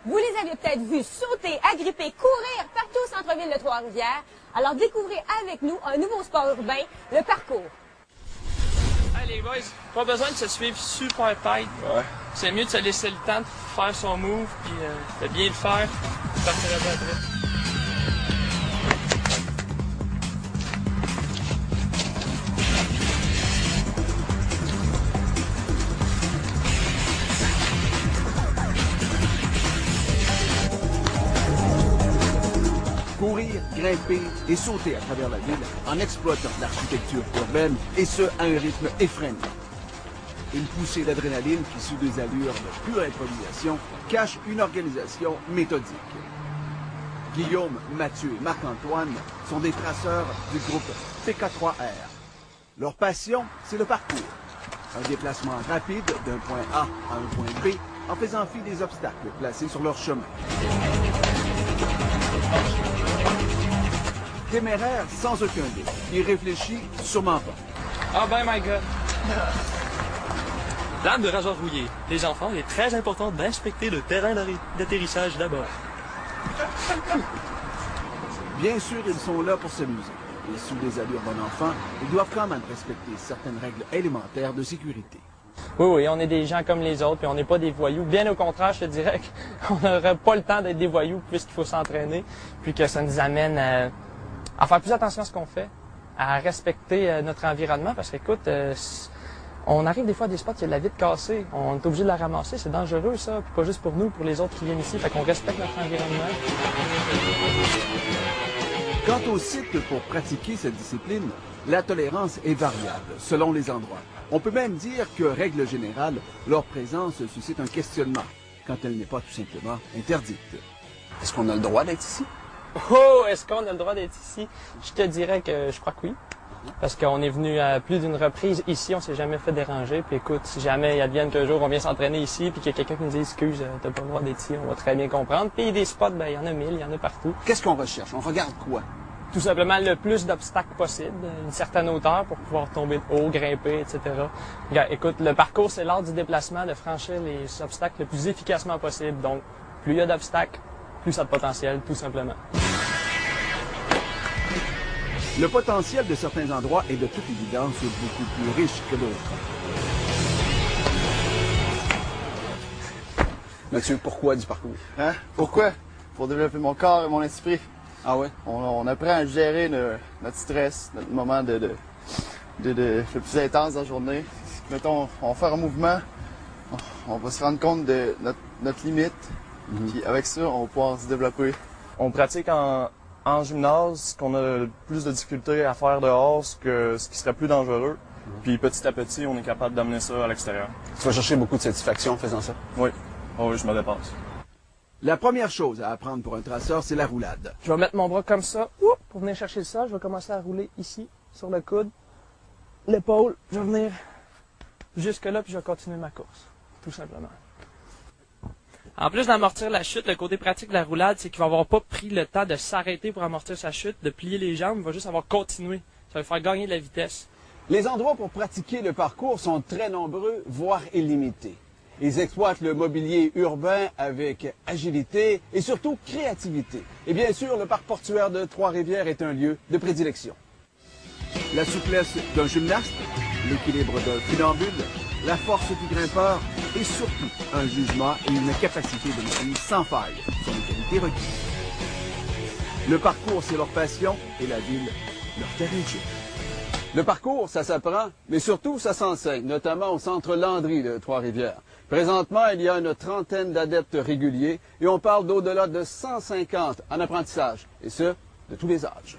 Vous les avez peut-être vus sauter, agripper, courir partout au centre-ville de Trois-Rivières. Alors découvrez avec nous un nouveau sport urbain, le parcours. Hey les boys, pas besoin de se suivre super tight. Ouais. C'est mieux de se laisser le temps de faire son move puis de bien le faire. Partir là-bas après. Courir, grimper et sauter à travers la ville en exploitant l'architecture urbaine, et ce, à un rythme effréné. Une poussée d'adrénaline qui, sous des allures de pure improvisation, cache une organisation méthodique. Guillaume, Mathieu et Marc-Antoine sont des traceurs du groupe PK3R. Leur passion, c'est le parcours. Un déplacement rapide d'un point A à un point B en faisant fi des obstacles placés sur leur chemin. Téméraire sans aucun doute. Irréfléchi, sûrement pas. Ah ben my god! Lame de rasoir rouillé. Les enfants, il est très important d'inspecter le terrain d'atterrissage d'abord. Bien sûr, ils sont là pour s'amuser. Et sous des allures bon enfant, ils doivent quand même respecter certaines règles élémentaires de sécurité. Oui, on est des gens comme les autres, puis on n'est pas des voyous. Bien au contraire, je te dirais qu'on n'aurait pas le temps d'être des voyous puisqu'il faut s'entraîner, puis que ça nous amène à faire plus attention à ce qu'on fait, à respecter notre environnement, parce qu'écoute, on arrive des fois à des spots, il y a de la vitre cassée, on est obligé de la ramasser, c'est dangereux ça, puis pas juste pour nous, pour les autres qui viennent ici, fait qu'on respecte notre environnement. Quant au site pour pratiquer cette discipline, la tolérance est variable selon les endroits. On peut même dire que, règle générale, leur présence suscite un questionnement, quand elle n'est pas tout simplement interdite. Est-ce qu'on a le droit d'être ici? Oh, est-ce qu'on a le droit d'être ici? Je te dirais que je crois que oui. Parce qu'on est venu à plus d'une reprise ici, on s'est jamais fait déranger. Puis écoute, si jamais il advienne qu'un jour on vient s'entraîner ici, puis qu'il y a quelqu'un qui nous dit excuse, t'as pas le droit d'être ici, on va très bien comprendre. Puis des spots, ben il y en a 1000, il y en a partout. Qu'est-ce qu'on recherche? On regarde quoi? Tout simplement le plus d'obstacles possible, une certaine hauteur pour pouvoir tomber de haut, grimper, etc. Regarde, écoute, le parcours, c'est l'art du déplacement, de franchir les obstacles le plus efficacement possible. Donc, plus il y a d'obstacles, plus ça a de potentiel, tout simplement. Le potentiel de certains endroits est de toute évidence beaucoup plus riche que d'autres. Mathieu, pourquoi du parcours? Hein? Pourquoi? Pour développer mon corps et mon esprit. Ah ouais? On apprend à gérer notre stress, notre moment le plus intense de la journée. Mettons, on va faire un mouvement, on va se rendre compte de notre limite, puis avec ça, on va pouvoir se développer. On pratique en gymnase, qu'on a plus de difficultés à faire dehors, ce qui serait plus dangereux. Puis petit à petit, on est capable d'amener ça à l'extérieur. Tu vas chercher beaucoup de satisfaction en faisant ça? Oui. Oh, oui, je me dépasse. La première chose à apprendre pour un traceur, c'est la roulade. Je vais mettre mon bras comme ça, pour venir chercher le sol. Je vais commencer à rouler ici, sur le coude, l'épaule. Je vais venir jusque là, puis je vais continuer ma course, tout simplement. En plus d'amortir la chute, le côté pratique de la roulade, c'est qu'il va avoir pas pris le temps de s'arrêter pour amortir sa chute, de plier les jambes, il va juste avoir continué. Ça va faire gagner de la vitesse. Les endroits pour pratiquer le parcours sont très nombreux, voire illimités. Ils exploitent le mobilier urbain avec agilité et surtout créativité. Et bien sûr, le parc portuaire de Trois-Rivières est un lieu de prédilection. La souplesse d'un gymnaste, l'équilibre d'un funambule, la force du grimpeur et surtout un jugement et une capacité de maîtrise sans faille sont les qualités requises. Le parcours, c'est leur passion et la ville, leur terrain de jeu. Le parcours, ça s'apprend, mais surtout, ça s'enseigne, notamment au centre Landry de Trois-Rivières. Présentement, il y a une trentaine d'adeptes réguliers et on parle d'au-delà de 150 en apprentissage, et ce, de tous les âges.